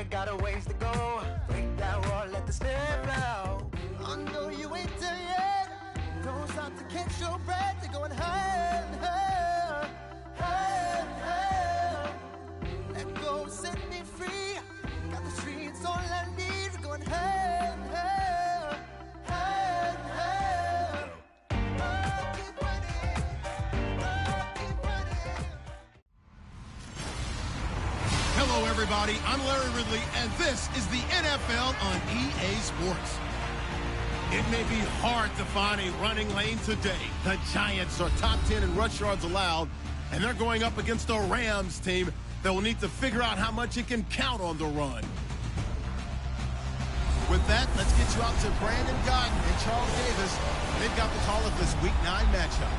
got a ways to go. Break that wall, let the spirit flow. I know you ain't there yet. Don't stop to catch your breath. You're going higher and higher, higher and higher. Let go, set me free. Got the streets all I need. We're going higher and higher, higher and higher. Oh, keep running. Oh, keep running. Hello, everybody. I'm Larry Ridley, and this is the NFL on EA Sports. It may be hard to find a running lane today. The Giants are top 10 in rush yards allowed, and they're going up against a Rams team that will need to figure out how much it can count on the run. With that, let's get you out to Brandon Gotton and Charles Davis. They've got the call of this Week 9 matchup.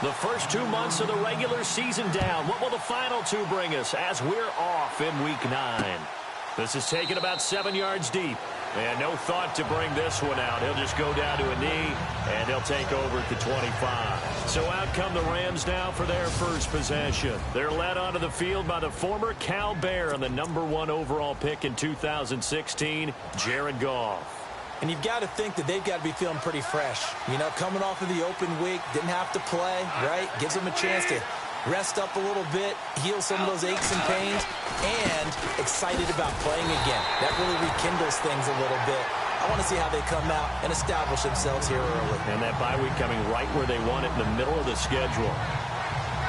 The first 2 months of the regular season down. What will the final 2 bring us as we're off in Week 9? This is taken about 7 yards deep. And no thought to bring this one out. He'll just go down to a knee, and he'll take over at the 25. So out come the Rams now for their first possession. They're led onto the field by the former Cal Bear and the #1 overall pick in 2016, Jared Goff. And you've got to think that they've got to be feeling pretty fresh. You know, coming off of the open week, didn't have to play, right? Gives them a chance to rest up a little bit, heal some of those aches and pains, and excited about playing again. That really rekindles things a little bit. I want to see how they come out and establish themselves here early. And that bye week coming right where they want it, in the middle of the schedule.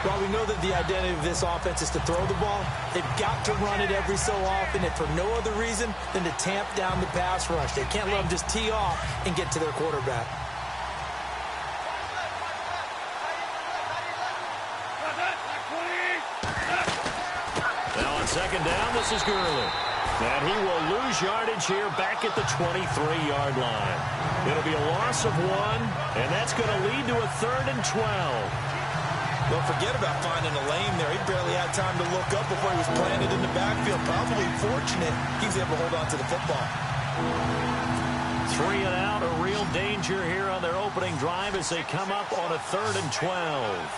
While we know that the identity of this offense is to throw the ball, they've got to run it every so often, and for no other reason than to tamp down the pass rush. They can't let them just tee off and get to their quarterback. Now on second down, this is Gurley. And he will lose yardage here back at the 23-yard line. It'll be a loss of 1, and that's going to lead to a 3rd and 12. Don't forget about finding a lane there. He barely had time to look up before he was planted in the backfield. Probably fortunate he was able to hold on to the football. 3 and out, a real danger here on their opening drive as they come up on a 3rd and 12.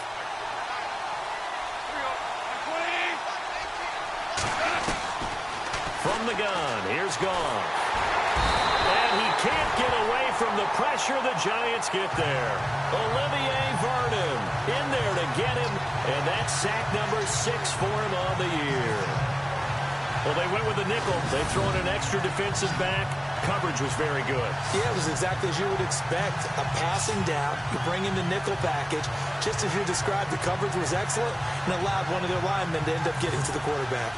From the gun, here's Goff. And he can't get away from the pressure. The Giants get there. Olivier Vernon in there to get him, and that's sack number 6 for him on the year. Well, they went with the nickel. They've thrown an extra defensive back. Coverage was very good. Yeah, it was exactly as you would expect. A passing down, you bring in the nickel package. Just as you described, the coverage was excellent and allowed one of their linemen to end up getting to the quarterback.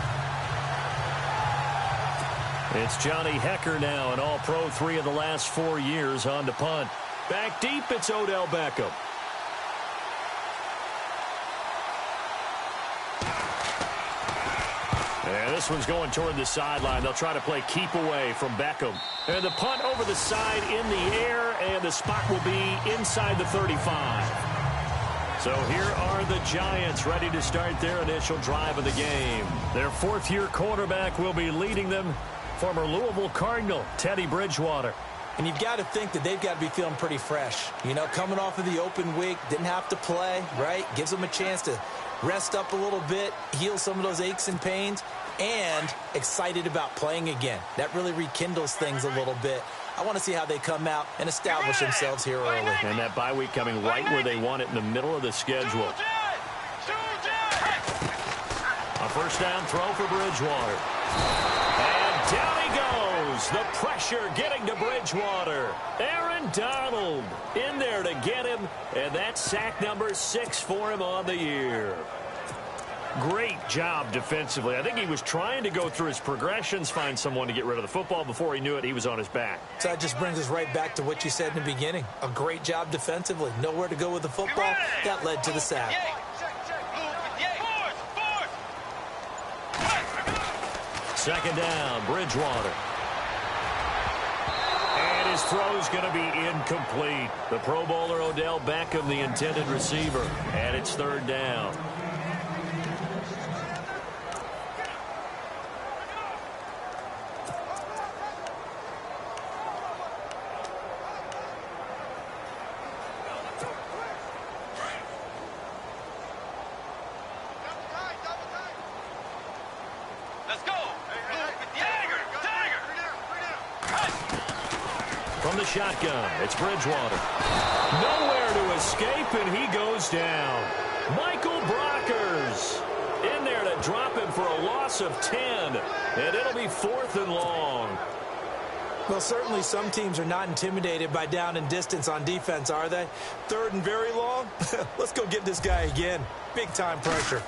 It's Johnny Hecker now, an all-pro 3 of the last 4 years on to punt. Back deep, it's Odell Beckham. And this one's going toward the sideline. They'll try to play keep away from Beckham. And the punt over the side in the air, and the spot will be inside the 35. So here are the Giants ready to start their initial drive of the game. Their 4th-year quarterback will be leading them, former Louisville Cardinal, Teddy Bridgewater. And you've got to think that they've got to be feeling pretty fresh. You know, coming off of the open week, didn't have to play, right? Gives them a chance to rest up a little bit, heal some of those aches and pains, and excited about playing again. That really rekindles things a little bit. I want to see how they come out and establish themselves here early. And that bye week coming right where they want it, in the middle of the schedule. A first down throw for Bridgewater. And down he goes. The pressure getting to Bridgewater. Aaron Donald in there to get him. And that's sack number 6 for him on the year. Great job defensively. I think he was trying to go through his progressions, find someone to get rid of the football. Before he knew it, he was on his back. So that just brings us right back to what you said in the beginning. A great job defensively. Nowhere to go with the football. That led to the sack. Second down, Bridgewater. And his throw's going to be incomplete. The Pro Bowler Odell Beckham, the intended receiver. And it's 3rd down. From the shotgun, it's Bridgewater. Nowhere to escape, and he goes down. Michael Brockers in there to drop him for a loss of 10, and it'll be 4th and long. Well, certainly some teams are not intimidated by down and distance on defense, are they? 3rd and very long? Let's go get this guy again. Big-time pressure.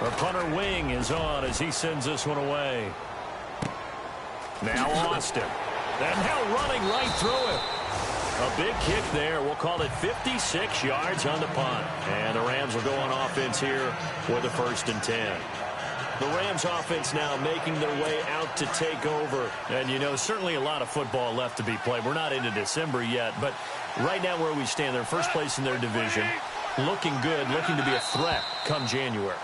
Our punter Wing is on as he sends this one away. Now Austin. And now running right through it. A big kick there. We'll call it 56 yards on the punt. And the Rams will go on offense here with a 1st and 10. The Rams offense now making their way out to take over. And, you know, certainly a lot of football left to be played. We're not into December yet, but right now where we stand, they're first place in their division. Looking good, looking to be a threat come January.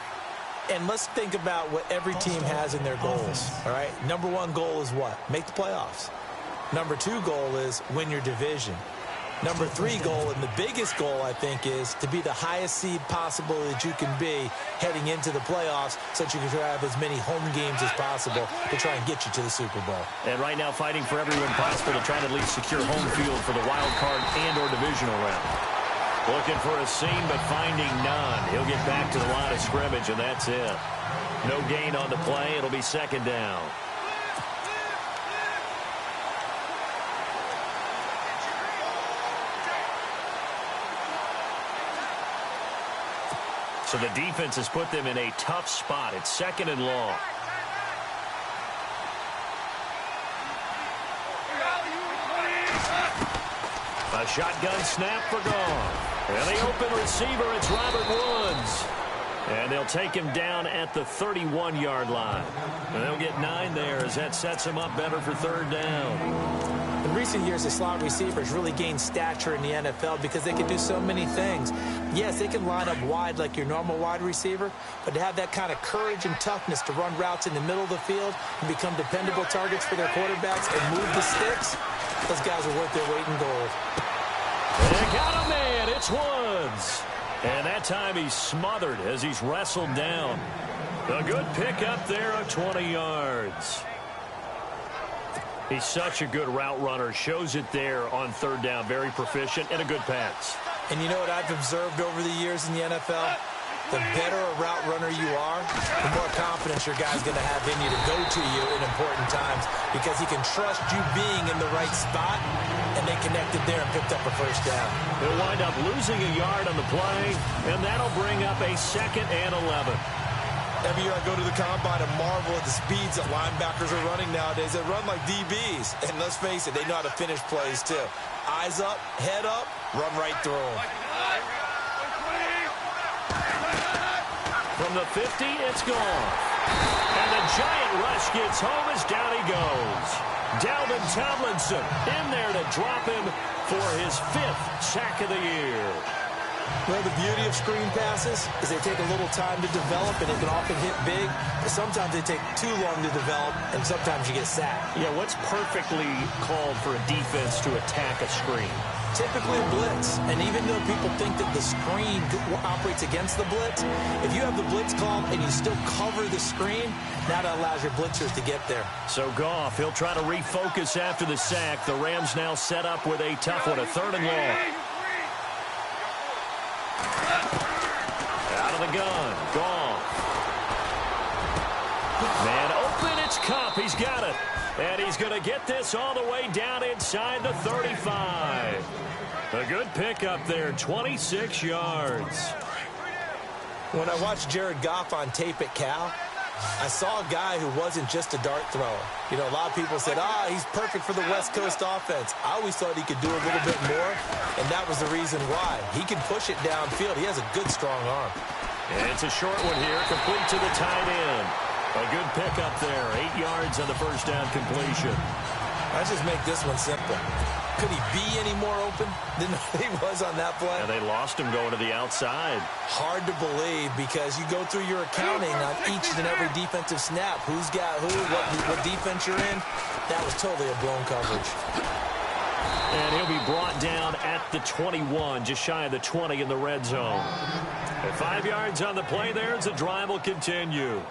And let's think about what every team has in their goals, all right? Number 1 goal is what? Make the playoffs. Number 2 goal is win your division. Number 3 goal, and the biggest goal, I think, is to be the highest seed possible that you can be heading into the playoffs so that you can have as many home games as possible to try and get you to the Super Bowl. And right now fighting for every win possible to try and at least secure home field for the wild card and or divisional round. Looking for a seam, but finding none. He'll get back to the line of scrimmage, and that's it. No gain on the play. It'll be 2nd down. So the defense has put them in a tough spot. It's 2nd and long. A shotgun snap for Goff. And the open receiver, it's Robert Woods. And they'll take him down at the 31-yard line. And they'll get 9 there as that sets him up better for 3rd down. In recent years, the slot receivers really gained stature in the NFL because they can do so many things. Yes, they can line up wide like your normal wide receiver, but to have that kind of courage and toughness to run routes in the middle of the field and become dependable targets for their quarterbacks and move the sticks, those guys are worth their weight in gold. They got a man. It's Woods. And that time he's smothered as he's wrestled down. A good pick up there of 20 yards. He's such a good route runner. Shows it there on 3rd down. Very proficient and a good pass. And you know what I've observed over the years in the NFL? The better a route runner you are, the more confidence your guy's going to have in you to go to you in important times because he can trust you being in the right spot, and they connected there and picked up a 1st down. They'll wind up losing a yard on the play, and that'll bring up a 2nd and 11. Every year I go to the combine and marvel at the speeds that linebackers are running nowadays. They run like DBs. And let's face it, they know how to finish plays too. Eyes up, head up, run right through them. From the 50, it's gone. And the giant rush gets home as down he goes. Dalvin Tomlinson in there to drop him for his 5th sack of the year. Well, the beauty of screen passes is they take a little time to develop, and they can often hit big. But sometimes they take too long to develop, and sometimes you get sacked. Yeah, what's perfectly called for a defense to attack a screen? Typically a blitz. And even though people think that the screen operates against the blitz, if you have the blitz called and you still cover the screen, now that allows your blitzers to get there. So Goff, he'll try to refocus after the sack. The Rams now set up with a tough one, a 3rd and long. Out of the gun, Goff. Man open, it's Kupp. He's got it. And he's going to get this all the way down inside the 35. A good pickup there, 26 yards. When I watched Jared Goff on tape at Cal, I saw a guy who wasn't just a dart thrower. You know, a lot of people said, he's perfect for the West Coast offense. I always thought he could do a little bit more, and that was the reason why. He can push it downfield. He has a good, strong arm. And it's a short one here, complete to the tight end. A good pickup there, 8 yards on the 1st down completion. I just make this one simple. Could he be any more open than he was on that play? And they lost him going to the outside. Hard to believe because you go through your accounting on each and every defensive snap. Who's got who, what defense you're in. That was totally a blown coverage. And he'll be brought down at the 21, just shy of the 20 in the red zone. At 5 yards on the play there as the drive will continue.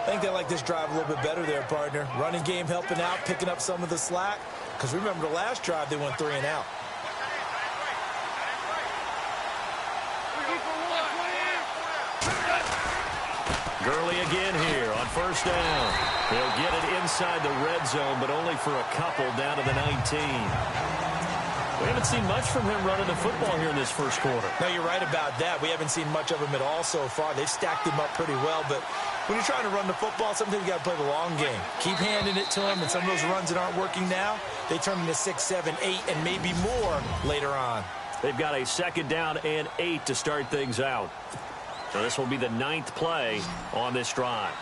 I think they like this drive a little bit better there, partner. Running game helping out, picking up some of the slack. Because remember the last drive, they went 3 and out. Gurley again here on first down. He'll get it inside the red zone, but only for a couple down to the 19. We haven't seen much from him running the football here in this first quarter. No, you're right about that. We haven't seen much of him at all so far. They've stacked him up pretty well, but when you're trying to run the football, sometimes you got to play the long game. Keep handing it to him, and some of those runs that aren't working now, they turn into 6, 7, 8, and maybe more later on. They've got a second down and 8 to start things out. So this will be the 9th play on this drive.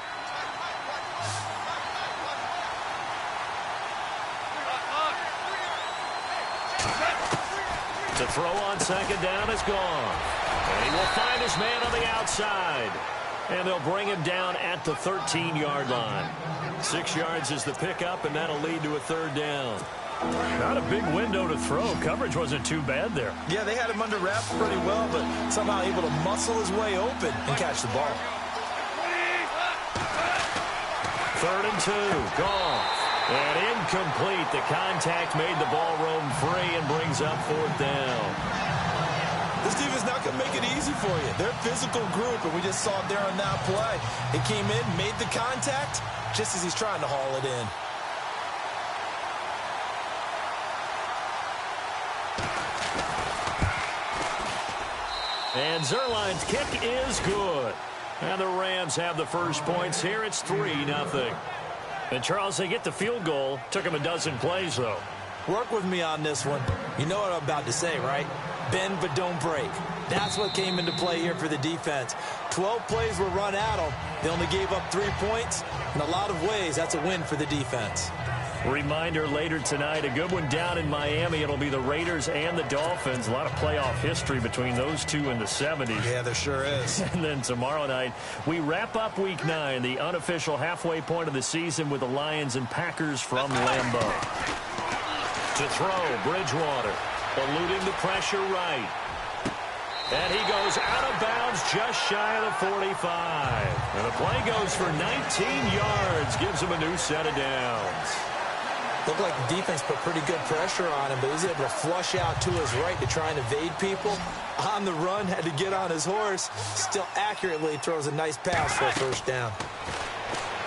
The throw on second down is gone. And he will find his man on the outside. And they'll bring him down at the 13-yard line. 6 yards is the pickup, and that'll lead to a third down. Not a big window to throw. Coverage wasn't too bad there. Yeah, they had him under wraps pretty well, but somehow able to muscle his way open and catch the ball. 3rd and 2. Goff. And incomplete. The contact made the ball roam free and brings up 4th down. This defense not going to make it easy for you. They're a physical group, and we just saw it there on that play. It came in, made the contact, just as he's trying to haul it in. And Zerline's kick is good. And the Rams have the first points here. It's 3-0. And, Charles, they get the field goal. Took them a dozen plays, though. Work with me on this one. You know what I'm about to say, right? Bend but don't break. That's what came into play here for the defense. 12 plays were run at them. They only gave up 3 points. In a lot of ways, that's a win for the defense. Reminder later tonight, a good one down in Miami. It'll be the Raiders and the Dolphins. A lot of playoff history between those two in the 70s. Yeah, there sure is. And then tomorrow night, we wrap up Week 9, the unofficial halfway point of the season with the Lions and Packers from Lambeau. To throw, Bridgewater, eluding the pressure right. And he goes out of bounds just shy of the 45. And the play goes for 19 yards, gives him a new set of downs. Looked like the defense put pretty good pressure on him, but he was able to flush out to his right to try and evade people. On the run, had to get on his horse. Still accurately throws a nice pass for a first down.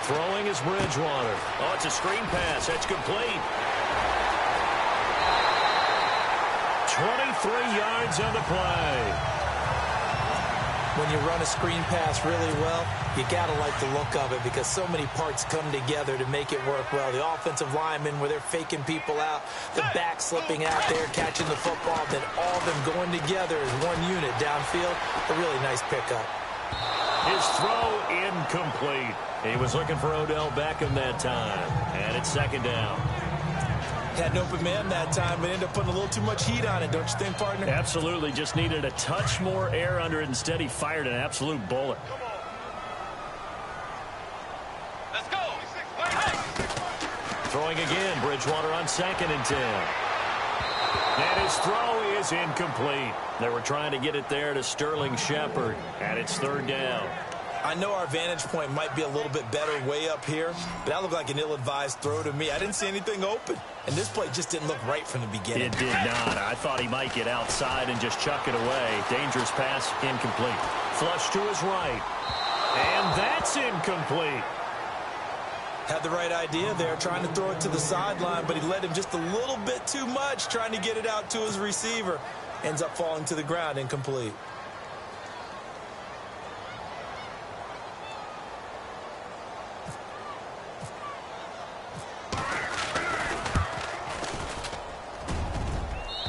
Throwing is Bridgewater. Oh, it's a screen pass. That's complete. 23 yards on the play. When you run a screen pass really well, you got to like the look of it because so many parts come together to make it work well. The offensive linemen, where they're faking people out, the back slipping out there, catching the football, then all of them going together as one unit downfield. A really nice pickup. His throw incomplete. He was looking for Odell Beckham that time, and it's second down. Had an open man that time, but ended up putting a little too much heat on it, don't you think, partner? Absolutely. Just needed a touch more air under it. Instead, he fired an absolute bullet. Let's go. Throwing again, Bridgewater on 2nd and 10. And his throw is incomplete. They were trying to get it there to Sterling Shepard, and it's 3rd down. I know our vantage point might be a little bit better way up here, but that looked like an ill-advised throw to me. I didn't see anything open, and this play just didn't look right from the beginning. It did not. I thought he might get outside and just chuck it away. Dangerous pass, incomplete. Flush to his right, and that's incomplete. Had the right idea there, trying to throw it to the sideline, but he led him just a little bit too much, trying to get it out to his receiver. Ends up falling to the ground, incomplete.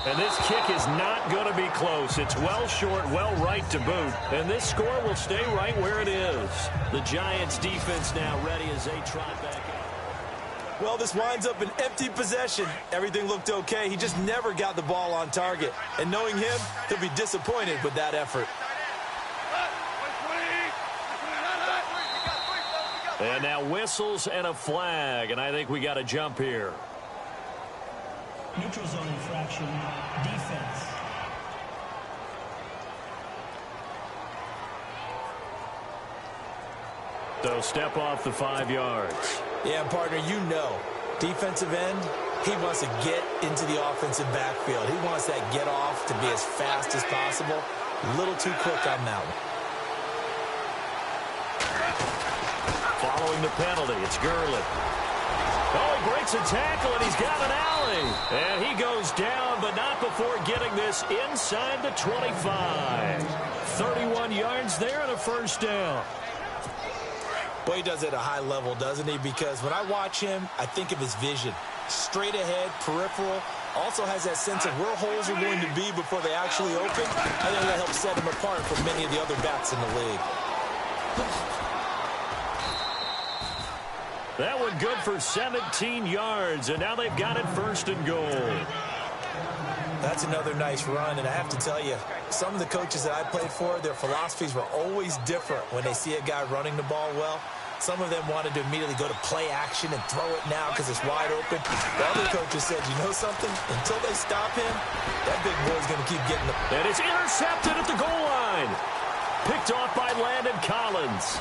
And this kick is not going to be close. It's well short, well right to boot. And this score will stay right where it is. The Giants defense now ready as they trot back out. Well, this winds up an empty possession. Everything looked okay. He just never got the ball on target. And knowing him, he'll be disappointed with that effort. And now whistles and a flag. And I think we got a jump here. Neutral zone infraction, defense. So step off the 5 yards. Yeah, partner, you know, defensive end, He wants to get into the offensive backfield. He wants that get off to be as fast as possible. A little too quick on that one. Following the penalty, it's Gurley. Oh, he breaks a tackle, and he's got an alley. And he goes down, but not before getting this inside the 25. 31 yards there and a first down. Boy, he does it at a high level, doesn't he? Because when I watch him, I think of his vision. Straight ahead, peripheral. Also has that sense of where holes are going to be before they actually open. I think that helps set him apart from many of the other backs in the league. That one good for 17 yards, and now they've got it first and goal. That's another nice run, and I have to tell you, some of the coaches that I played for, their philosophies were always different when they see a guy running the ball well. Some of them wanted to immediately go to play action and throw it now because it's wide open. The other coaches said, you know something? Until they stop him, that big boy's going to keep getting the... And it's intercepted at the goal line. Picked off by Landon Collins.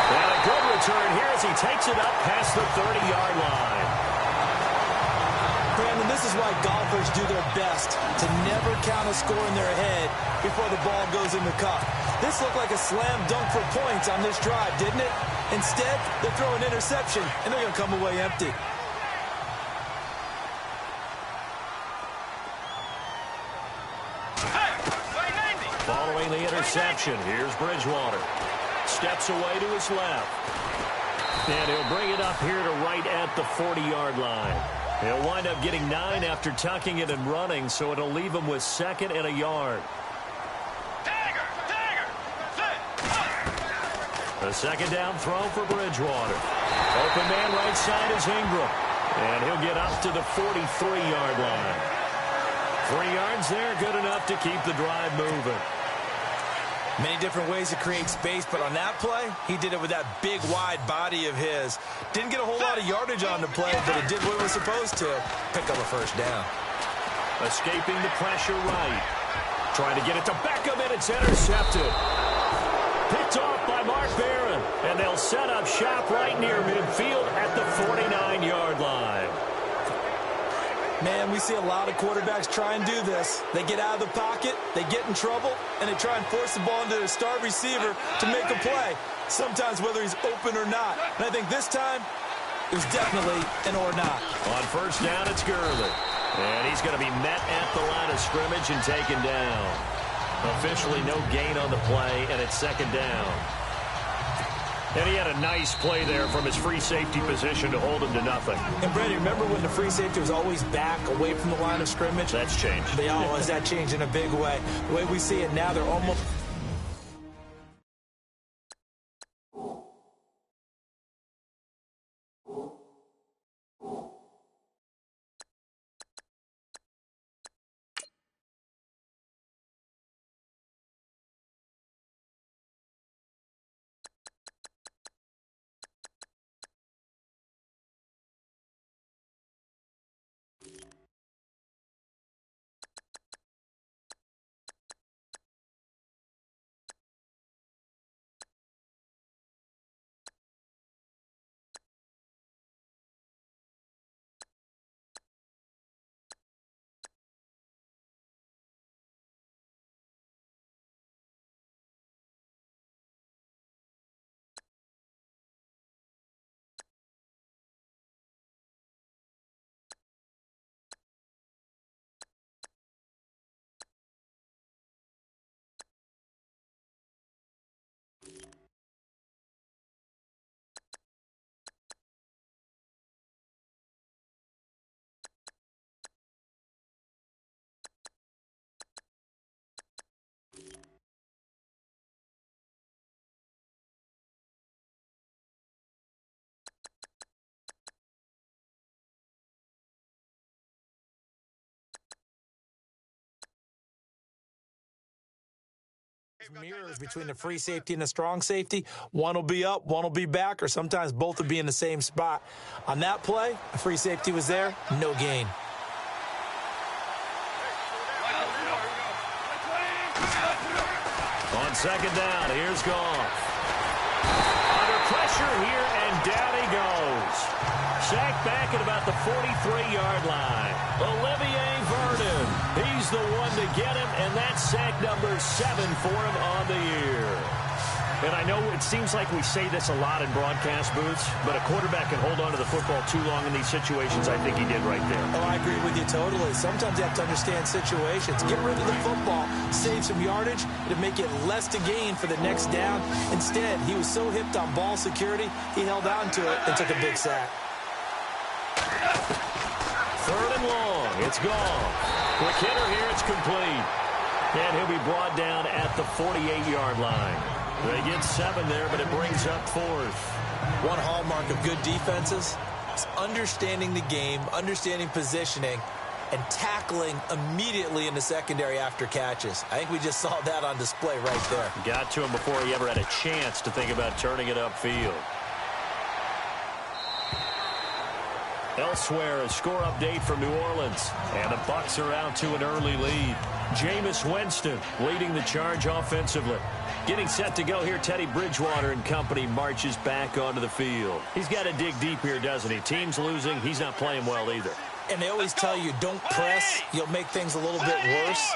And a good return here as he takes it up past the 30-yard line. Brandon, this is why golfers do their best to never count a score in their head before the ball goes in the cup. This looked like a slam dunk for points on this drive, didn't it? Instead, they throw an interception, and they're going to come away empty. Following the interception, here's Bridgewater. Steps away to his left. And he'll bring it up here to right at the 40-yard line. He'll wind up getting 9 after tucking it and running, so it'll leave him with 2nd and a yard. A second down throw for Bridgewater. Open man right side is Ingram. And he'll get up to the 43-yard line. 3 yards there, good enough to keep the drive moving. Many different ways to create space, but on that play, he did it with that big, wide body of his. Didn't get a whole lot of yardage on the play, but it did what it was supposed to. Pick up a first down. Escaping the pressure right. Trying to get it to Beckham, and it's intercepted. Picked off by Mark Barron, and they'll set up shop right near midfield at the 49-yard line. Man, we see a lot of quarterbacks try and do this. They get out of the pocket, they get in trouble, and they try and force the ball into their star receiver to make a play, sometimes whether he's open or not. And I think this time, it was definitely an or not. On first down, it's Gurley. And he's going to be met at the line of scrimmage and taken down. Officially no gain on the play, and it's 2nd down. And he had a nice play there from his free safety position to hold him to nothing. And, Brady, remember when the free safety was always back away from the line of scrimmage? That's changed. That changed in a big way. The way we see it now, they're almost... mirrors between the free safety and the strong safety. One will be up, one will be back, or sometimes both will be in the same spot. On that play, the free safety was there, no gain. On 2nd down, here's Goff. Under pressure here, and down he goes. sacked back at about the 43-yard line. Olivier Vernon, he's the one to get him, and that's sack number 7 for him on the year. And I know it seems like we say this a lot in broadcast booths, but a quarterback can hold on to the football too long in these situations. I think he did right there. Oh, I agree with you totally. Sometimes you have to understand situations. Get rid of the football, save some yardage, to make it less to gain for the next down. Instead, he was so hipped on ball security, he held on to it and took a big sack. 3rd and long. It's gone. Quick hitter here. It's complete. And he'll be brought down at the 48-yard line. They get 7 there, but it brings up 4th. One hallmark of good defenses is understanding the game, understanding positioning, and tackling immediately in the secondary after catches. I think we just saw that on display right there. Got to him before he ever had a chance to think about turning it upfield. Elsewhere, a score update from New Orleans. And the Bucs are out to an early lead. Jameis Winston leading the charge offensively. Getting set to go here, Teddy Bridgewater and company marches back onto the field. He's got to dig deep here, doesn't he? Team's losing. He's not playing well either. And they always tell you, don't press. You'll make things a little bit worse.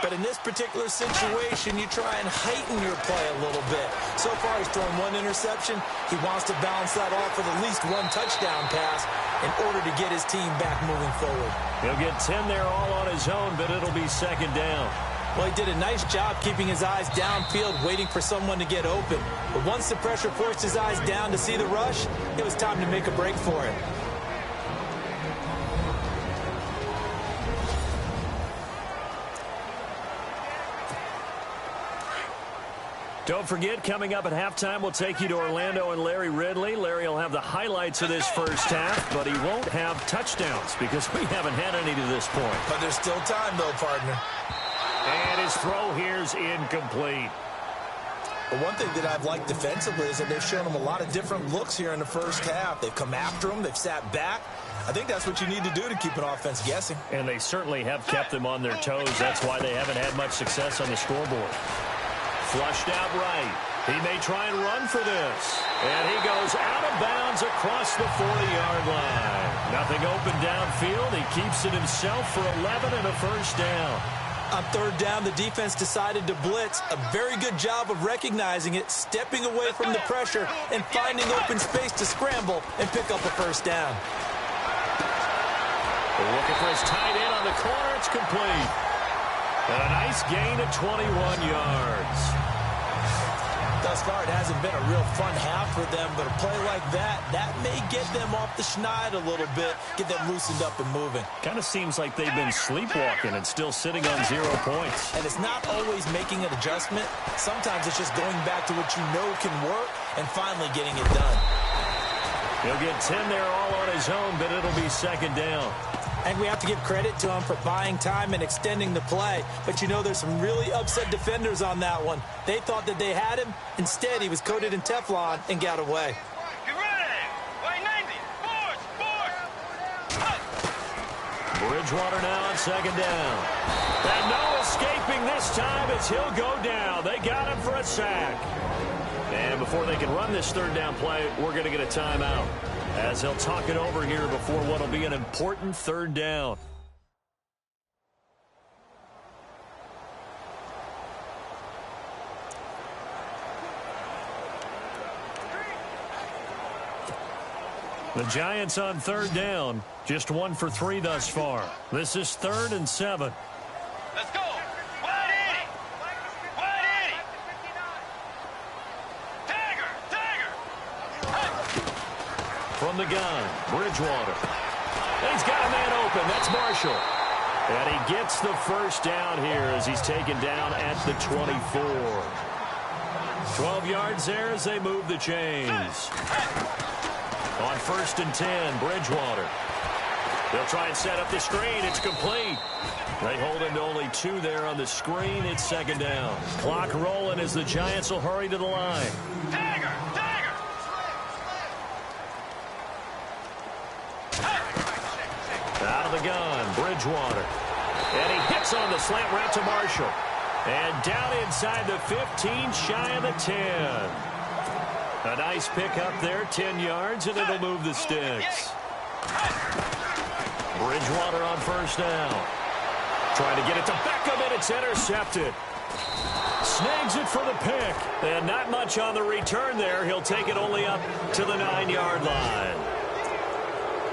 But in this particular situation, you try and heighten your play a little bit. So far, he's thrown 1 interception. He wants to balance that off with at least 1 touchdown pass in order to get his team back moving forward. He'll get 10 there all on his own, but it'll be 2nd down. Well, he did a nice job keeping his eyes downfield, waiting for someone to get open. But once the pressure forced his eyes down to see the rush, it was time to make a break for it. Don't forget, coming up at halftime, we'll take you to Orlando and Larry Ridley. Larry will have the highlights of this first half, but he won't have touchdowns because we haven't had any to this point. But there's still time, though, partner. And his throw here's incomplete. But one thing that I've liked defensively is that they've shown him a lot of different looks here in the first half. They've come after him. They've sat back. I think that's what you need to do to keep an offense guessing. And they certainly have kept them on their toes. That's why they haven't had much success on the scoreboard. Flushed out right. He may try and run for this. And he goes out of bounds across the 40-yard line. Nothing open downfield. He keeps it himself for 11 and a first down. On 3rd down, the defense decided to blitz. A very good job of recognizing it, stepping away from the pressure, and finding open space to scramble and pick up a first down. Looking for his tight end on the corner. It's complete. And a nice gain of 21 yards. Thus far, it hasn't been a real fun half for them, but a play like that may get them off the schneid a little bit, get them loosened up and moving. Kind of seems like they've been sleepwalking and still sitting on 0 points. And it's not always making an adjustment. Sometimes it's just going back to what you know can work and finally getting it done. He'll get 10 there all on his own, but it'll be 2nd down. And we have to give credit to him for buying time and extending the play. But you know, there's some really upset defenders on that one. They thought that they had him. Instead, he was coated in Teflon and got away. You ready? Way 90. Bridgewater now on 2nd down. And no escaping this time as he'll go down. They got him for a sack. And before they can run this 3rd down play, we're going to get a timeout, as they'll talk it over here before what will be an important 3rd down. The Giants on 3rd down, just 1 for 3 thus far. This is 3rd and 7. Let's go. Wide 80. Wide 80. Tiger. From the gun, Bridgewater. He's got a man open. That's Marshall. And he gets the first down here as he's taken down at the 24. 12 yards there as they move the chains. On 1st and 10, Bridgewater. They'll try and set up the screen. It's complete. They hold him to only 2 there on the screen. It's 2nd down. Clock rolling as the Giants will hurry to the line. Tiger. Out of the gun, Bridgewater. And he hits on the slant route to Marshall. And down inside the 15, shy of the 10. A nice pick up there, 10 yards, and it'll move the sticks. Bridgewater on first down. Trying to get it to Beckham, and it's intercepted. Snags it for the pick. And not much on the return there. He'll take it only up to the 9-yard line.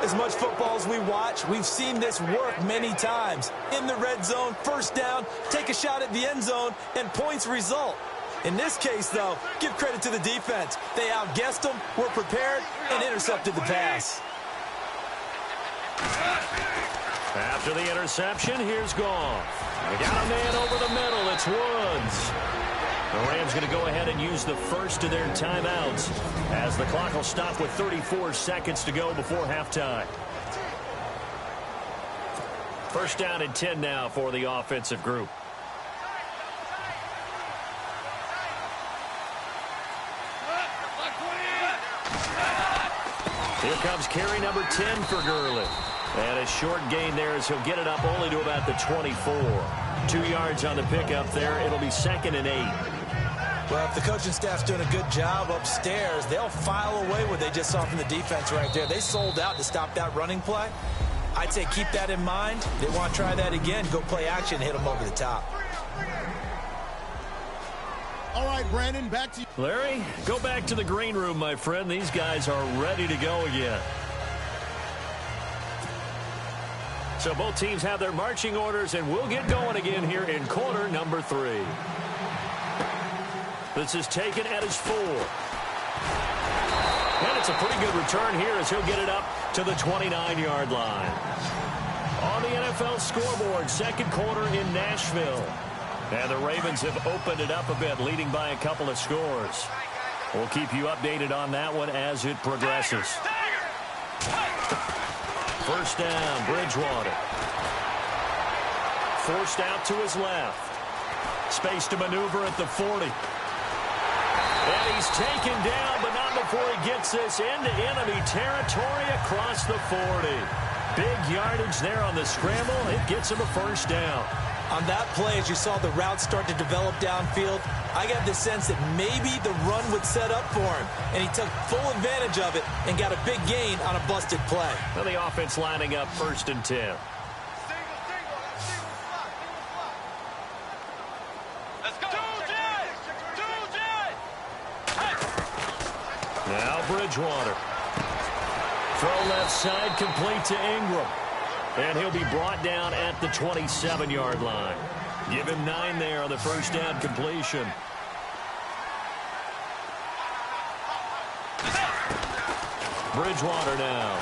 As much football as we watch, we've seen this work many times. In the red zone, first down, take a shot at the end zone, and points result. In this case, though, give credit to the defense. They outguessed them, were prepared, and intercepted the pass. After the interception, here's Goff. They got a man over the middle. It's Woods. The Rams going to go ahead and use the first of their timeouts as the clock will stop with 34 seconds to go before halftime. First down and 10 now for the offensive group. Here comes carry number 10 for Gurley. And a short gain there as he'll get it up only to about the 24. 2 yards on the pickup there. It'll be 2nd and 8. Well, if the coaching staff's doing a good job upstairs, they'll file away what they just saw from the defense right there. They sold out to stop that running play. I'd say keep that in mind. They want to try that again. Go play action, hit them over the top. All right, Brandon, back to you. Larry, go back to the green room, my friend. These guys are ready to go again. So both teams have their marching orders, and we'll get going again here in quarter number 3. This is taken at his 4. And it's a pretty good return here as he'll get it up to the 29-yard line. On the NFL scoreboard, second quarter in Nashville. And the Ravens have opened it up a bit, leading by a couple of scores. We'll keep you updated on that one as it progresses. First down, Bridgewater. Forced out to his left. Space to maneuver at the 40. And he's taken down, but not before he gets this into enemy territory across the 40. Big yardage there on the scramble. It gets him a first down. On that play, as you saw the route start to develop downfield, I got the sense that maybe the run would set up for him. And he took full advantage of it and got a big gain on a busted play. Well, the offense lining up 1st and 10. Let's go. Now Bridgewater. Throw left side, complete to Ingram. And he'll be brought down at the 27-yard line. Give him 9 there on the first down completion. Bridgewater now.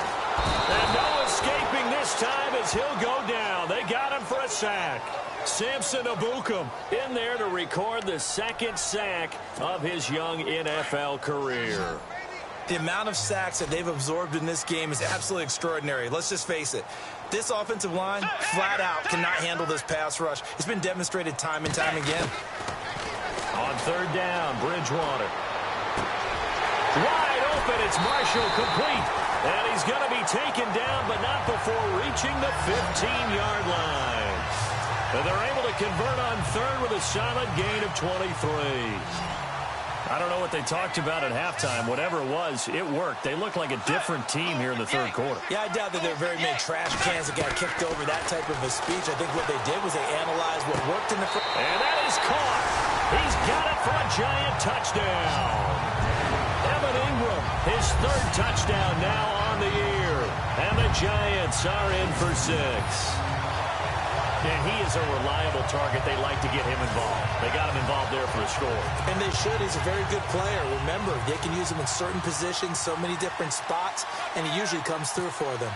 And no escaping this time as he'll go down. They got him for a sack. Samson Ebukam in there to record the 2nd sack of his young NFL career. The amount of sacks that they've absorbed in this game is absolutely extraordinary. Let's just face it. This offensive line, flat out, cannot handle this pass rush. It's been demonstrated time and time again. On third down, Bridgewater. Wide open, it's Marshall, complete. And he's going to be taken down, but not before reaching the 15-yard line. And they're able to convert on third with a solid gain of 23. I don't know what they talked about at halftime. Whatever it was, it worked. They look like a different team here in the third quarter. Yeah, I doubt that there are very many trash cans that got kicked over that type of a speech. I think what they did was they analyzed what worked in the first. And that is caught. He's got it for a giant touchdown. Evan Ingram, his 3rd touchdown now on the year. And the Giants are in for 6. And he is a reliable target. They like to get him involved. They got him involved there for a score. And they should. He's a very good player. Remember, they can use him in certain positions, so many different spots, and he usually comes through for them.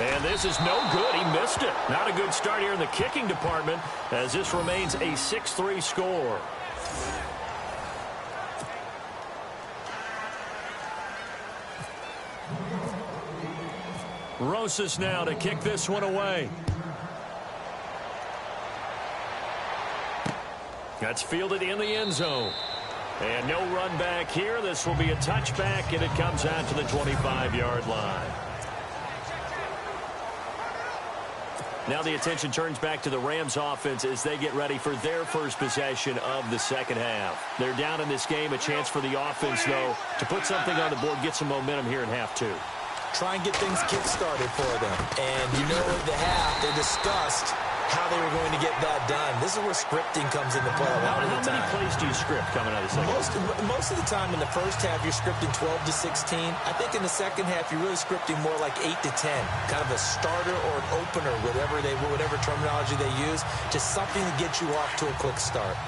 And this is no good. He missed it. Not a good start here in the kicking department as this remains a 6-3 score. Rosas now to kick this one away. That's fielded in the end zone. And no run back here. This will be a touchback, and it comes out to the 25-yard line. Now the attention turns back to the Rams offense as they get ready for their first possession of the second half. They're down in this game. A chance for the offense, though, to put something on the board, get some momentum here in half two. Try and get things kick-started for them. And you know at the half, they discussed how they were going to get that done. This is where scripting comes into play a lot of the time. How many plays do you script coming out of the second half? Most of the time in the first half, you're scripting 12 to 16. I think in the second half, you're really scripting more like 8 to 10. Kind of a starter or an opener, whatever terminology they use. Just something to get you off to a quick start.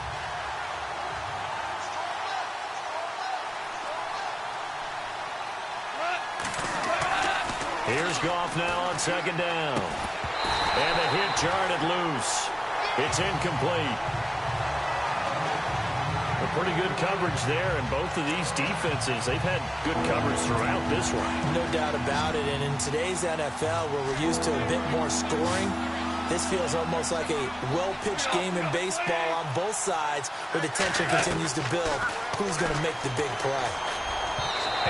Here's Goff now on second down. And the hit jarred it loose. It's incomplete. A pretty good coverage there, and both of these defenses, they've had good coverage throughout this one. No doubt about it, and in today's NFL, where we're used to a bit more scoring, this feels almost like a well-pitched game in baseball on both sides, where the tension continues to build. Who's going to make the big play?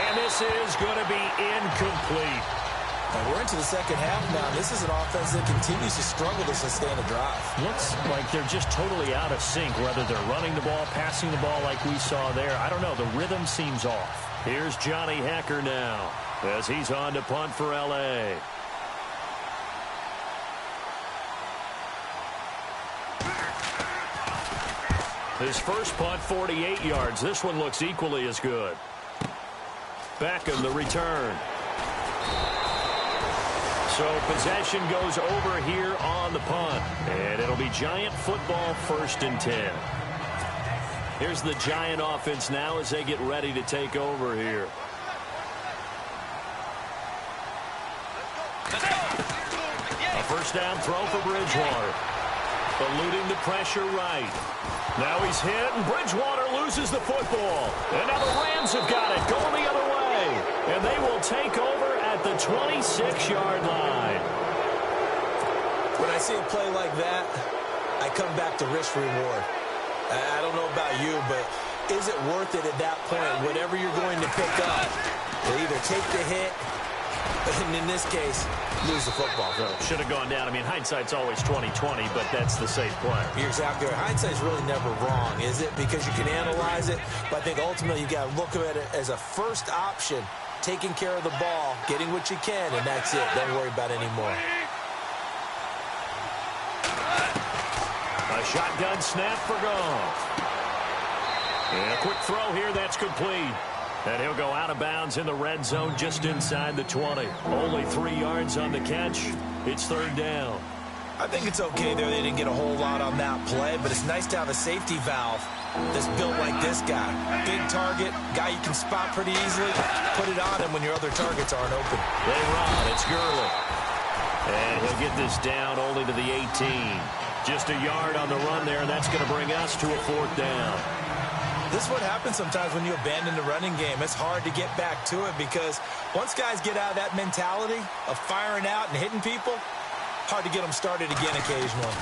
And this is going to be incomplete. And we're into the second half now. This is an offense that continues to struggle to sustain a drive. Looks like they're just totally out of sync, whether they're running the ball, passing the ball like we saw there. I don't know. The rhythm seems off. Here's Johnny Hecker now as he's on to punt for L.A. His first punt, 48 yards. This one looks equally as good. Beckham, the return. So possession goes over here on the punt. And it'll be Giant football, 1st and 10. Here's the Giant offense now as they get ready to take over here. A first down throw for Bridgewater. Eluding the pressure right. Now he's hit, and Bridgewater loses the football. And now the Rams have got it, going the other way. And they will take over at the 26-yard line. When I see a play like that, I come back to risk-reward. I don't know about you, but is it worth it at that point, whatever you're going to pick up, to either take the hit, and in this case, lose the football. Should have gone down. I mean, hindsight's always 20/20, but that's the safe play. You're exactly right. Hindsight's really never wrong, is it? Because you can analyze it, but I think ultimately you got to look at it as a first option, taking care of the ball, getting what you can, and that's it. Don't worry about it anymore. A shotgun snap for Goff. And a quick throw here, that's complete. And he'll go out of bounds in the red zone just inside the 20. Only 3 yards on the catch. It's 3rd down. I think it's okay there. They didn't get a whole lot on that play, but it's nice to have a safety valve that's built like this guy. Big target, guy you can spot pretty easily. Put it on him when your other targets aren't open. They run. It's Gurley. And he'll get this down only to the 18. Just a yard on the run there, and that's going to bring us to a 4th down. This is what happens sometimes when you abandon the running game. It's hard to get back to it because once guys get out of that mentality of firing out and hitting people, hard to get them started again occasionally.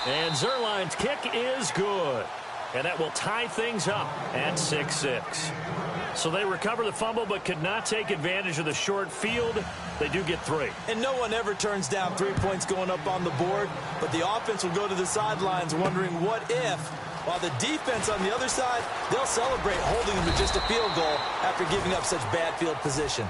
And Zuerlein's kick is good. And that will tie things up at 6-6. So they recover the fumble but could not take advantage of the short field. They do get 3. And no one ever turns down 3 points going up on the board, but the offense will go to the sidelines wondering what if, while the defense on the other side, they'll celebrate holding them to just a field goal after giving up such bad field position.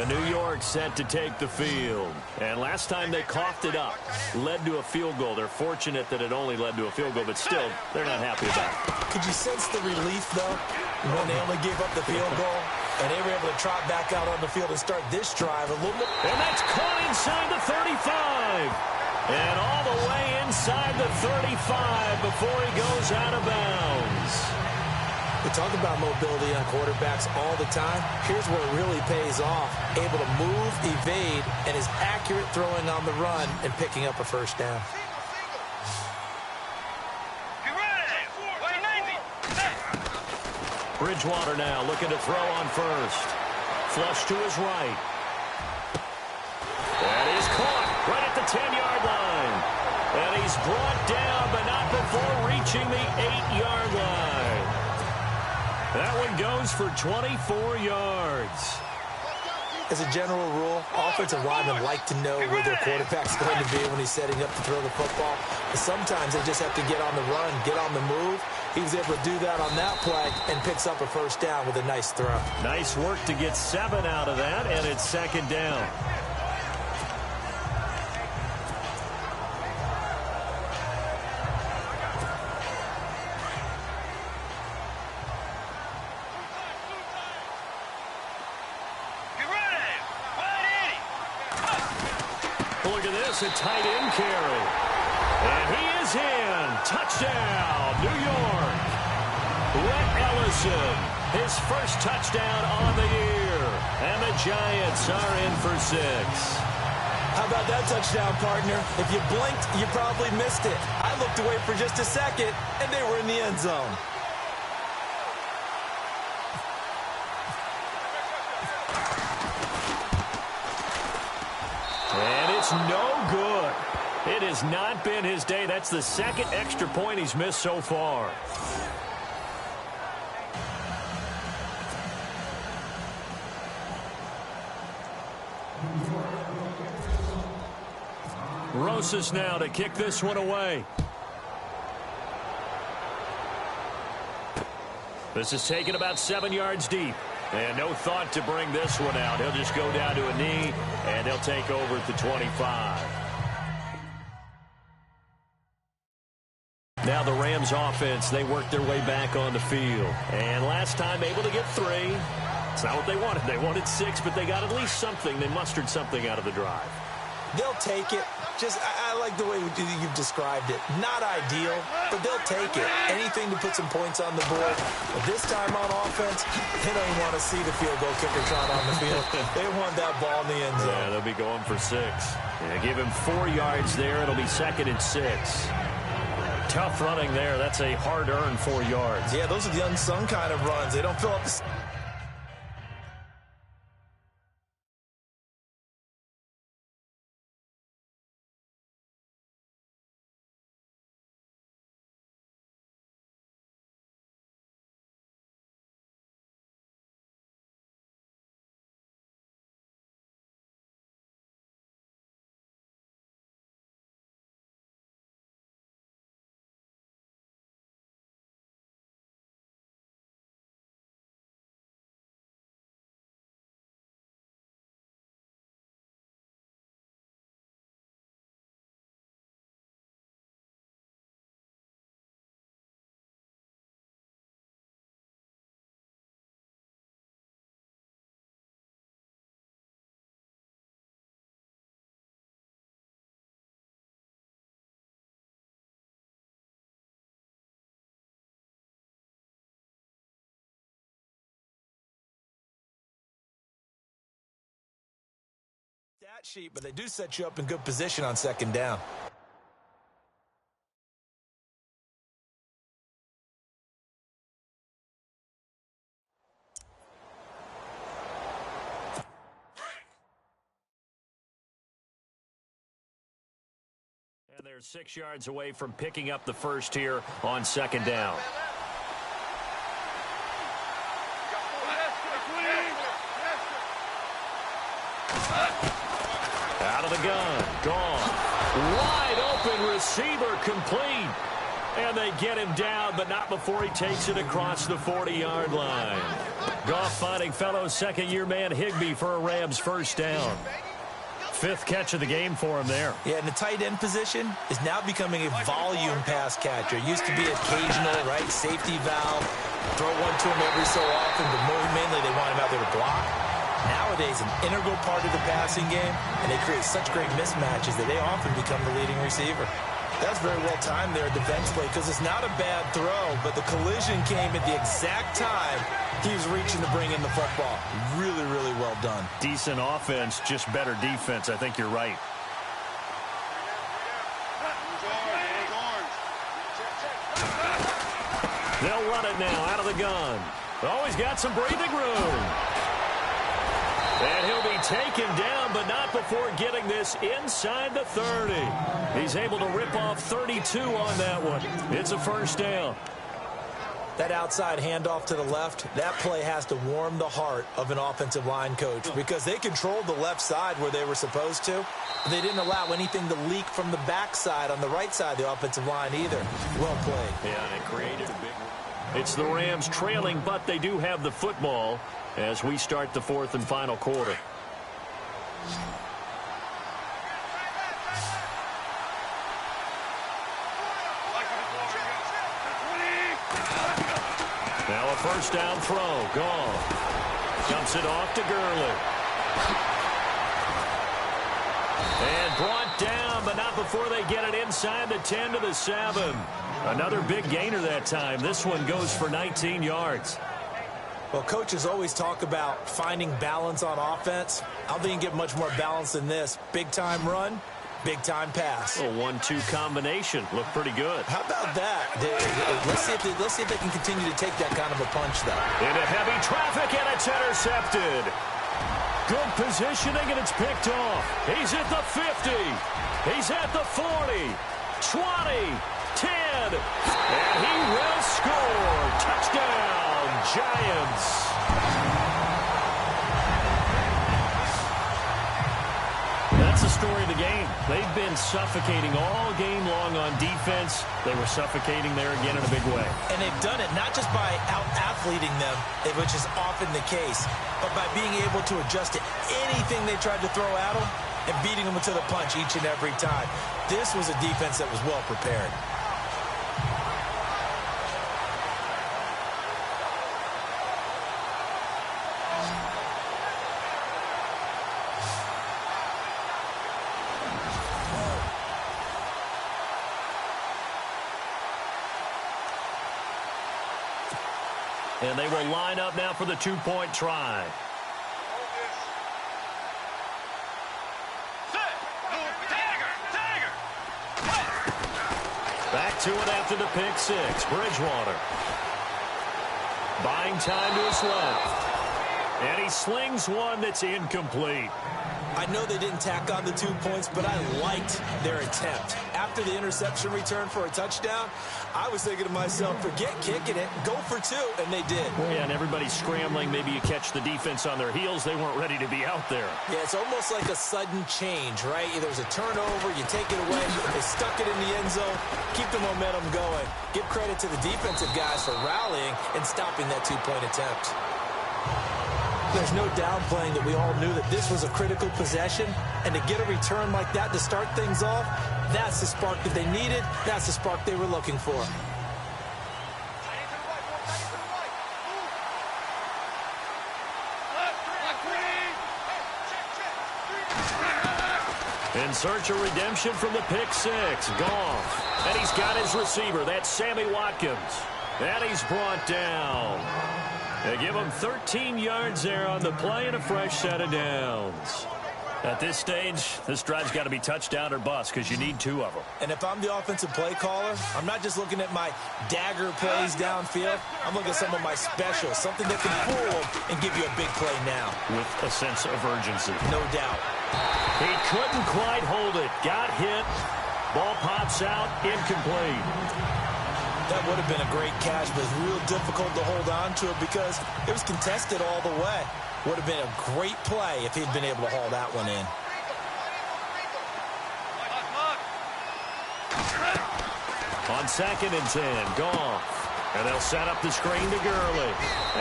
New York set to take the field. And last time they coughed it up, led to a field goal. They're fortunate that it only led to a field goal, but still, they're not happy about it. Could you sense the relief, though, when they only gave up the field goal? And they were able to trot back out on the field and start this drive a little bit. And that's caught inside the 35. And all the way inside the 35 before he goes out of bounds. We talk about mobility on quarterbacks all the time. Here's where it really pays off. Able to move, evade, and is accurate throwing on the run and picking up a first down. Bridgewater now looking to throw on first. Flush to his right. That is caught right at the 10-yard line. And he's brought down, but not before reaching the 8-yard line. That one goes for 24 yards. As a general rule, offensive linemen like to know where their quarterback's going to be when he's setting up to throw the football. But sometimes they just have to get on the run, get on the move. He was able to do that on that play and picks up a first down with a nice throw. Nice work to get 7 out of that, and it's second down. Look at this, a tight end carry. And he is in. Touchdown, New York. Rhett Ellison, his first touchdown on the year. And the Giants are in for 6. How about that touchdown, partner? If you blinked, you probably missed it. I looked away for just a second, and they were in the end zone. And it's no good. It has not been his day. That's the second extra point he's missed so far. Rosas now to kick this one away. This is taken about 7 yards deep. And no thought to bring this one out. He'll just go down to a knee, and he'll take over at the 25. Now the Rams offense, they worked their way back on the field. And last time able to get 3. It's not what they wanted. They wanted 6, but they got at least something. They mustered something out of the drive. They'll take it. I like the way you've described it. Not ideal, but they'll take it. Anything to put some points on the board. But this time on offense, they don't even want to see the field goal kicker trot on the field. They want that ball in the end zone. Yeah, they'll be going for 6. Yeah, give him 4 yards there. It'll be 2nd and 6. Tough running there. That's a hard-earned 4 yards. Yeah, those are the unsung kind of runs. They don't fill up the... stat sheet, but they do set you up in good position on 2nd down. And they're 6 yards away from picking up the first here on 2nd down. Out of the gun. Gone. Wide open receiver complete. And they get him down, but not before he takes it across the 40-yard line. Goff finding fellow second-year man Higbee for a Rams first down. 5th catch of the game for him there. Yeah, and the tight end position is now becoming a volume pass catcher. It used to be occasional, right, safety valve, throw one to him every so often, but more mainly they want him out there to block. Nowadays, an integral part of the passing game, and they create such great mismatches that they often become the leading receiver. That's very well timed there, defense play, because it's not a bad throw, but the collision came at the exact time he was reaching to bring in the football. Really, really well done. Decent offense, just better defense. I think you're right. They'll run it now out of the gun. Oh, he's got some breathing room. And he'll be taken down, but not before getting this inside the 30. He's able to rip off 32 on that one. It's a first down. That outside handoff to the left, that play has to warm the heart of an offensive line coach because they controlled the left side where they were supposed to. They didn't allow anything to leak from the backside on the right side of the offensive line either. Well played. Yeah, and it created a big... It's the Rams trailing, but they do have the football as we start the fourth and final quarter. Now a first down throw. Gone. Dumps it off to Gurley. And brought down, but not before they get it inside the 10 to the 7. Another big gainer that time. This one goes for 19 yards. Well, coaches always talk about finding balance on offense. I don't think you can get much more balance than this. Big-time run, big-time pass. A 1-2 combination. Looked pretty good. How about that? Let's see if they can continue to take that kind of a punch, though. Into heavy traffic, and it's intercepted. Good positioning, and it's picked off. He's at the 50. He's at the 40. 20. 10. And he will score. Touchdown, Giants. That's the story of the game. They've been suffocating all game long on defense. They were suffocating there again in a big way. And they've done it not just by out-athleting them, which is often the case, but by being able to adjust to anything they tried to throw at them and beating them to the punch each and every time. This was a defense that was well prepared. And they will line up now for the two-point try. Back to it after the pick six. Bridgewater. Buying time to his left. And he slings one that's incomplete. I know they didn't tack on the 2 points, but I liked their attempt. After the interception return for a touchdown, I was thinking to myself, forget kicking it, go for two, and they did. Yeah, and everybody's scrambling. Maybe you catch the defense on their heels. They weren't ready to be out there. Yeah, it's almost like a sudden change, right? There's a turnover, you take it away, they stuck it in the end zone, keep the momentum going. Give credit to the defensive guys for rallying and stopping that two-point attempt. There's no downplaying that we all knew that this was a critical possession, and to get a return like that to start things off, that's the spark that they needed, that's the spark they were looking for. In search of redemption from the pick six. Goff. And he's got his receiver. That's Sammy Watkins. And he's brought down. They give him 13 yards there on the play and a fresh set of downs. At this stage, this drive's got to be touchdown or bust because you need two of them. And if I'm the offensive play caller, I'm not just looking at my dagger plays downfield. I'm looking at some of my specials, something that can fool them and give you a big play now. With a sense of urgency. No doubt. He couldn't quite hold it. Got hit. Ball pops out. Incomplete. That would have been a great catch, but it's real difficult to hold on to it because it was contested all the way. Would have been a great play if he'd been able to haul that one in. On 2nd and 10, Goff. And they'll set up the screen to Gurley.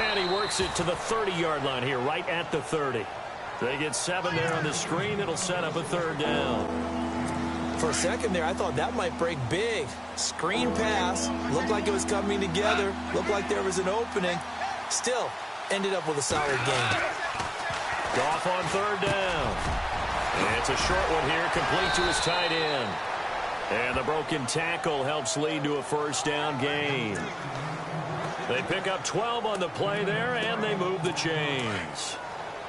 And he works it to the 30-yard line here, right at the 30. They get 7 there on the screen. It'll set up a third down. For a second there, I thought that might break big. Screen pass. Looked like it was coming together. Looked like there was an opening. Still, ended up with a solid game. Goff on third down. And it's a short one here, complete to his tight end. And the broken tackle helps lead to a first down gain. They pick up 12 on the play there, and they move the chains.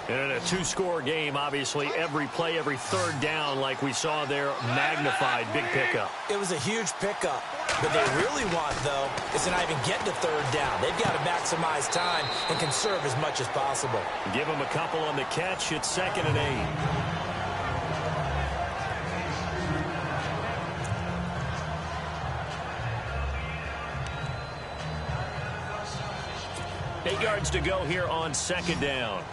And in a two-score game, obviously, every play, every third down, like we saw there, magnified, big pickup. It was a huge pickup. What they really want, though, is to not even get to third down. They've got to maximize time and conserve as much as possible. Give them a couple on the catch. It's 2nd and 8. 8 yards to go here on second down.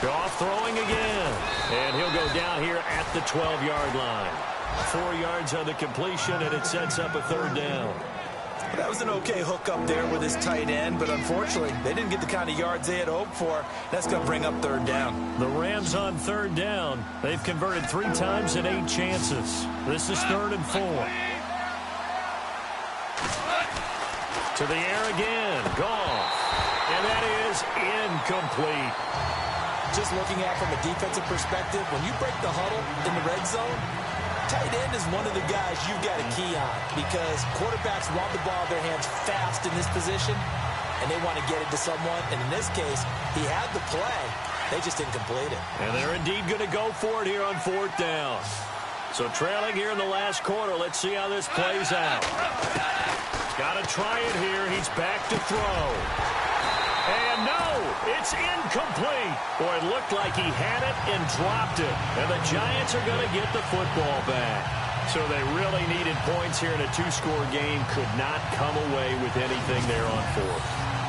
Goff throwing again. And he'll go down here at the 12-yard line. 4 yards on the completion, and it sets up a third down. That was an okay hook up there with his tight end, but unfortunately, they didn't get the kind of yards they had hoped for. That's going to bring up third down. The Rams on third down. They've converted 3 times in 8 chances. This is 3rd and 4. To the air again. Goff. And that is incomplete. Just looking at it from a defensive perspective, when you break the huddle in the red zone, tight end is one of the guys you've got to key on because quarterbacks want the ball in their hands fast in this position, and they want to get it to someone. And in this case, he had the play. They just didn't complete it. And they're indeed going to go for it here on 4th down. So trailing here in the last quarter. Let's see how this plays out. He's got to try it here. He's back to throw. And no, it's incomplete. Boy, it looked like he had it and dropped it. And the Giants are going to get the football back. So they really needed points here in a 2-score game. Could not come away with anything there on 4th.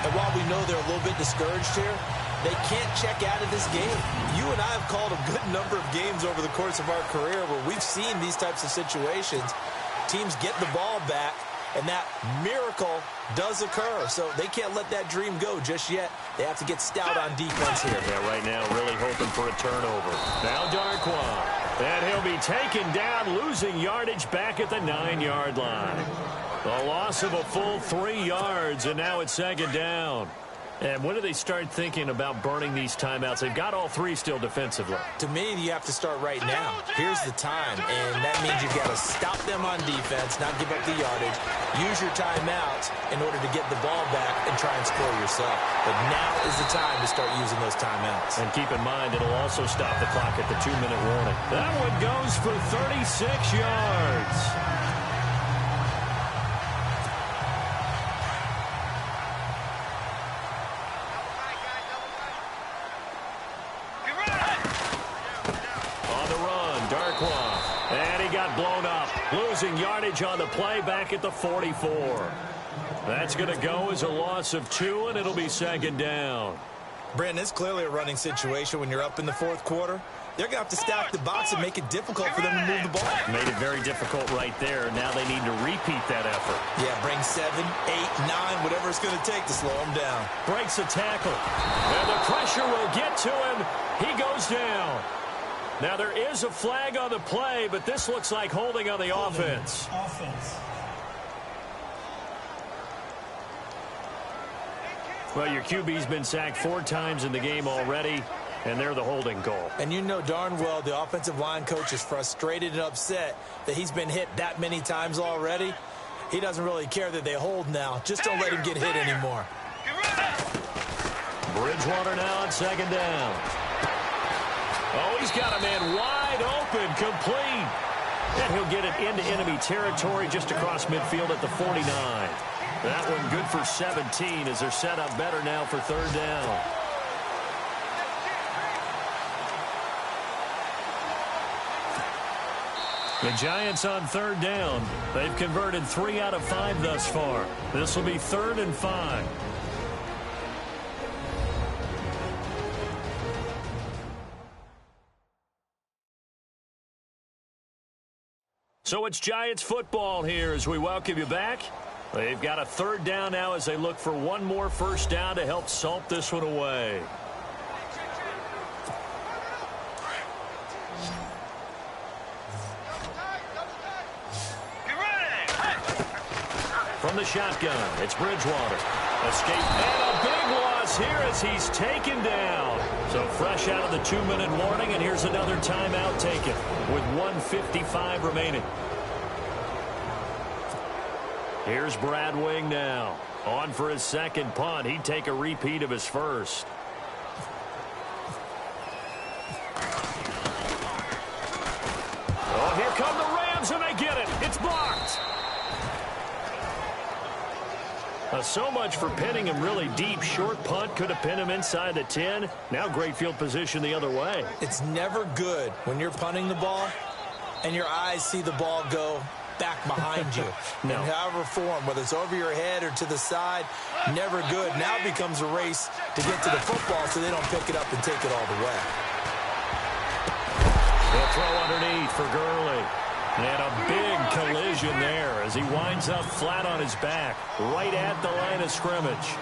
And while we know they're a little bit discouraged here, they can't check out of this game. You and I have called a good number of games over the course of our career where we've seen these types of situations. Teams get the ball back, and that miracle does occur. So they can't let that dream go just yet. They have to get stout on defense here. Yeah, right now really hoping for a turnover. Now Darquan. And he'll be taken down, losing yardage back at the 9-yard line. The loss of a full 3 yards, and now it's 2nd down. And when do they start thinking about burning these timeouts? They've got all 3 still defensively. To me, you have to start right now. Here's the time, and that means you've got to stop them on defense, not give up the yardage, use your timeouts in order to get the ball back and try and score yourself. But now is the time to start using those timeouts. And keep in mind, it'll also stop the clock at the 2-minute warning. That one goes for 36 yards. Blown up, losing yardage on the play back at the 44. That's going to go as a loss of 2, and it'll be 2nd down. Brandon, it's clearly a running situation when you're up in the 4th quarter. They're going to have to stack the box and make it difficult for them to move the ball. Made it very difficult right there. Now they need to repeat that effort. Yeah, bring 7, 8, 9, whatever it's going to take to slow them down. Breaks a tackle. And the pressure will get to him. He goes down. Now, there is a flag on the play, but this looks like holding on the offense. Well, your QB's been sacked 4 times in the game already, and they're the holding call. And you know darn well the offensive line coach is frustrated and upset that he's been hit that many times already. He doesn't really care that they hold now. Just don't let him get hit anymore. Bridgewater now on 2nd down. Oh, he's got a man wide open, complete. And he'll get it into enemy territory just across midfield at the 49. That one good for 17 as they're set up better now for 3rd down. The Giants on 3rd down. They've converted 3 out of 5 thus far. This will be 3rd and 5. So it's Giants football here as we welcome you back. They've got a 3rd down now as they look for one more first down to help salt this one away. From the shotgun, it's Bridgewater. Escape and a big loss here as he's taken down. So fresh out of the 2-minute warning, and here's another timeout taken with 1:55 remaining. Here's Brad Wing now. On for his 2nd punt. He'd take a repeat of his first. Oh, here come the Rams, and they get it. It's blocked. So much for pinning him really deep. Short punt could have pinned him inside the 10. Now great field position the other way. It's never good when you're punting the ball and your eyes see the ball go back behind you. No. In however form, whether it's over your head or to the side, never good. Now it becomes a race to get to the football so they don't pick it up and take it all the way. They'll throw underneath for Gurley. And a big collision there as he winds up flat on his back, right at the line of scrimmage.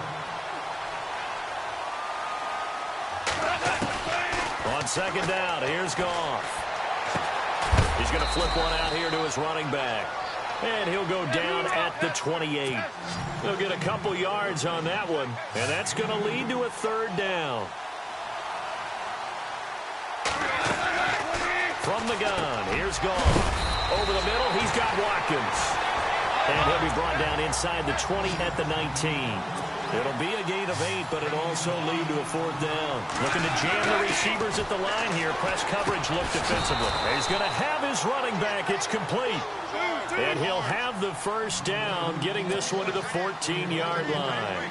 On second down, here's Goff. He's going to flip one out here to his running back. And he'll go down at the 28. He'll get a couple yards on that one, and that's going to lead to a third down. From the gun, here's Goff. Over the middle, he's got Watkins. And he'll be brought down inside the 20 at the 19. It'll be a gain of 8, but it'll also lead to a fourth down. Looking to jam the receivers at the line here. Press coverage look defensively. He's going to have his running back. It's complete. And he'll have the first down, getting this one to the 14-yard line.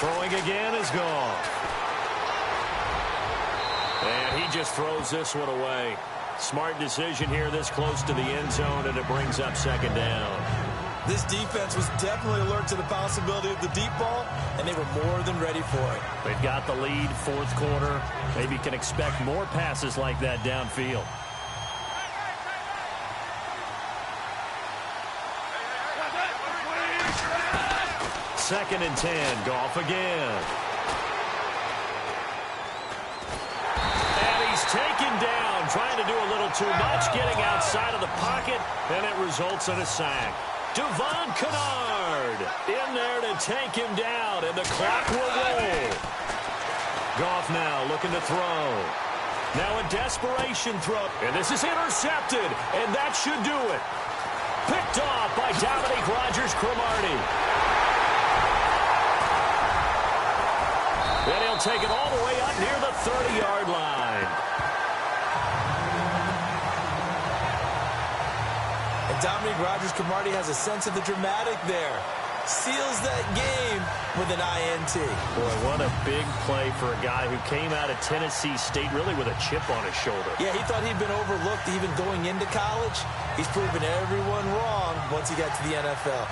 Throwing again is Goff. And he just throws this one away. Smart decision here this close to the end zone, and it brings up second down. This defense was definitely alert to the possibility of the deep ball, and they were more than ready for it. They've got the lead, fourth quarter. Maybe can expect more passes like that downfield. Second and 10, Goff again. And he's taken down, trying to do a little too much, getting outside of the pocket, and it results in a sack. Devon Kennard in there to take him down, and the clock will roll. Goff now looking to throw. Now a desperation throw, and this is intercepted, and that should do it. Picked off by Dominique Rodgers-Cromartie. And he'll take it all the way up near the 30-yard line. And Dominique Rodgers-Cromartie has a sense of the dramatic there. Seals that game with an INT. Boy, what a big play for a guy who came out of Tennessee State really with a chip on his shoulder. Yeah, he thought he'd been overlooked even going into college. He's proven everyone wrong once he got to the NFL.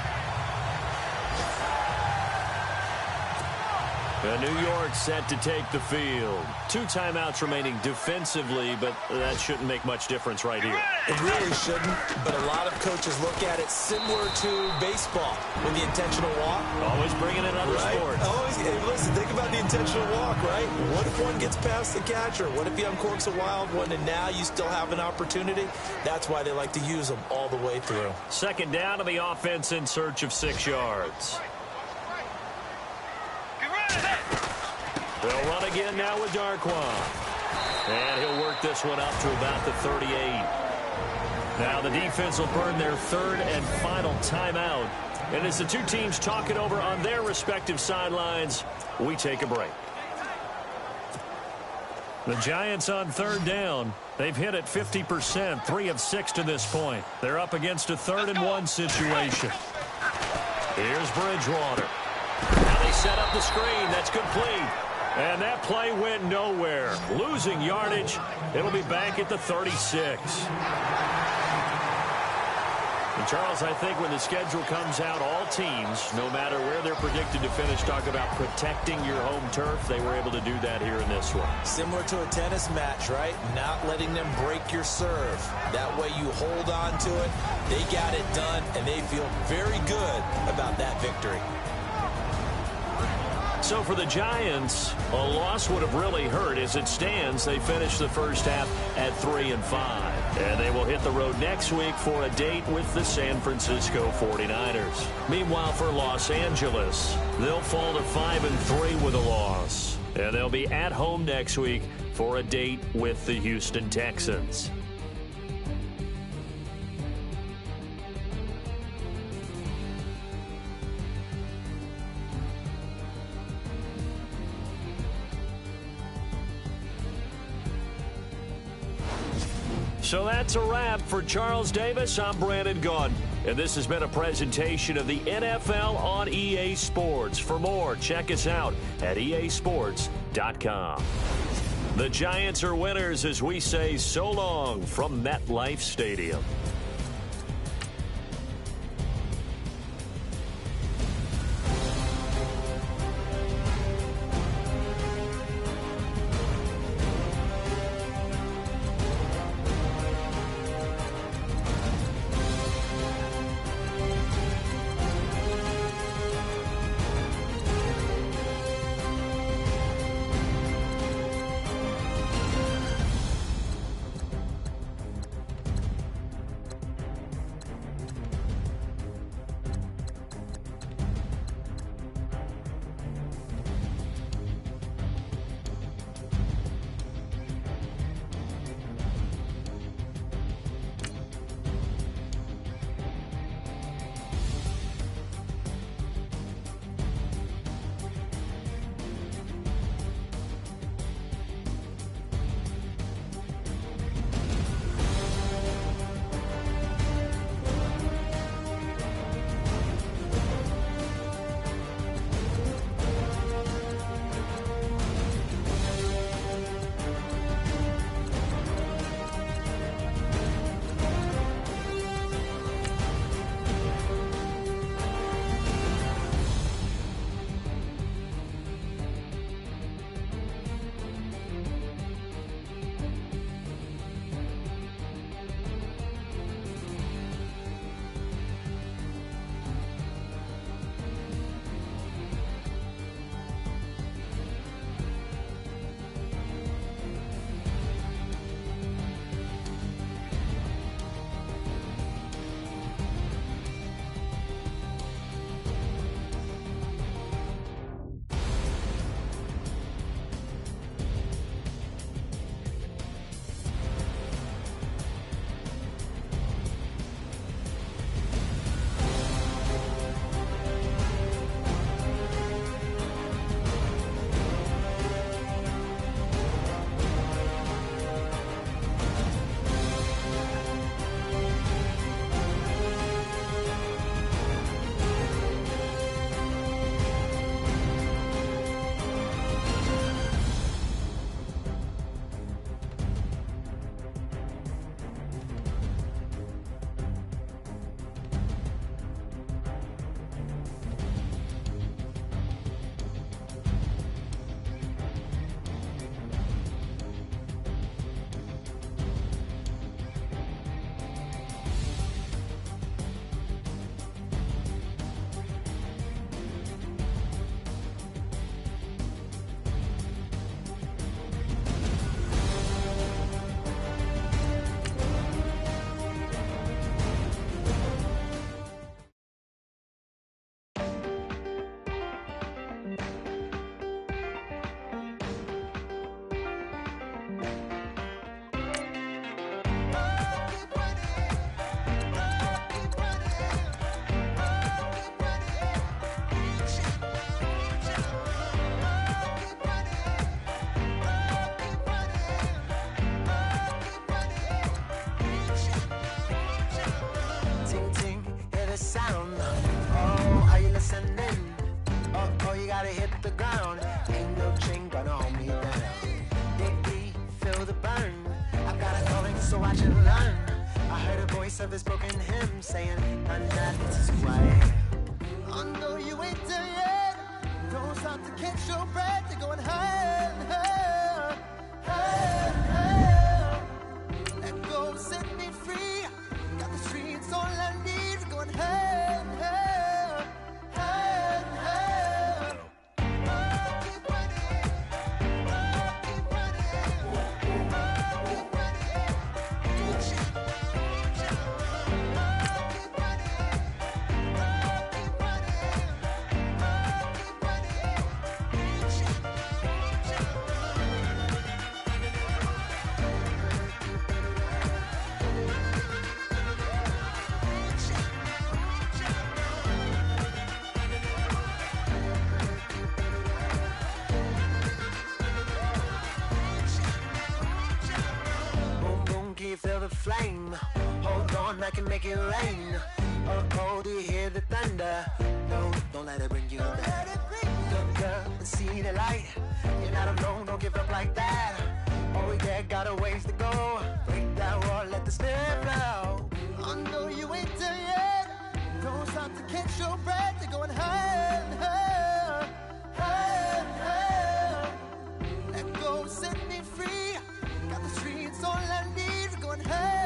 New York set to take the field. 2 timeouts remaining defensively, but that shouldn't make much difference right here. It really shouldn't, but a lot of coaches look at it similar to baseball with the intentional walk. Always bringing in other sports. Always, hey, listen, think about the intentional walk, right? What if one gets past the catcher? What if he uncorks a wild one and now you still have an opportunity? That's why they like to use them all the way through. Second down to the offense in search of 6 yards. They'll run again now with Darquan. And he'll work this one up to about the 38. Now the defense will burn their third and final timeout. And as the two teams talk it over on their respective sidelines, we take a break. The Giants on third down. They've hit it 50%, 3 of 6 to this point. They're up against a 3rd and 1 situation. Here's Bridgewater. Now they set up the screen. That's complete. And that play went nowhere. Losing yardage. It'll be back at the 36. And Charles, I think when the schedule comes out, all teams, no matter where they're predicted to finish, talk about protecting your home turf. They were able to do that here in this one. Similar to a tennis match, right? Not letting them break your serve. That way you hold on to it. They got it done, and they feel very good about that victory. So for the Giants, a loss would have really hurt. As it stands, they finished the first half at 3-5. And they will hit the road next week for a date with the San Francisco 49ers. Meanwhile, for Los Angeles, they'll fall to 5-3 with a loss. And they'll be at home next week for a date with the Houston Texans. So that's a wrap for Charles Davis. I'm Brandon Gaudin, and this has been a presentation of the NFL on EA Sports. For more, check us out at easports.com. The Giants are winners as we say so long from MetLife Stadium. Of his broken hymn saying, and that's who I am. I know you ain't there yet. Don't stop to catch your breath. You're going higher and higher, higher and higher. Let go, set me free. Got the streets all I need. Going higher and higher, higher and higher. I'll keep running. I'll keep running. I'll keep running. Flame, hold on, I can make it rain. Oh, do you hear the thunder? No, don't let it bring you down. Look up and see the light. You're not alone, don't give up like that. Oh yeah, got a ways to go. Break that wall, let the spirit flow. I know you ain't done yet. Don't stop to catch your breath. You're going higher and higher, higher and higher. Let go, set me free. Got the streets, all I need. We're going higher.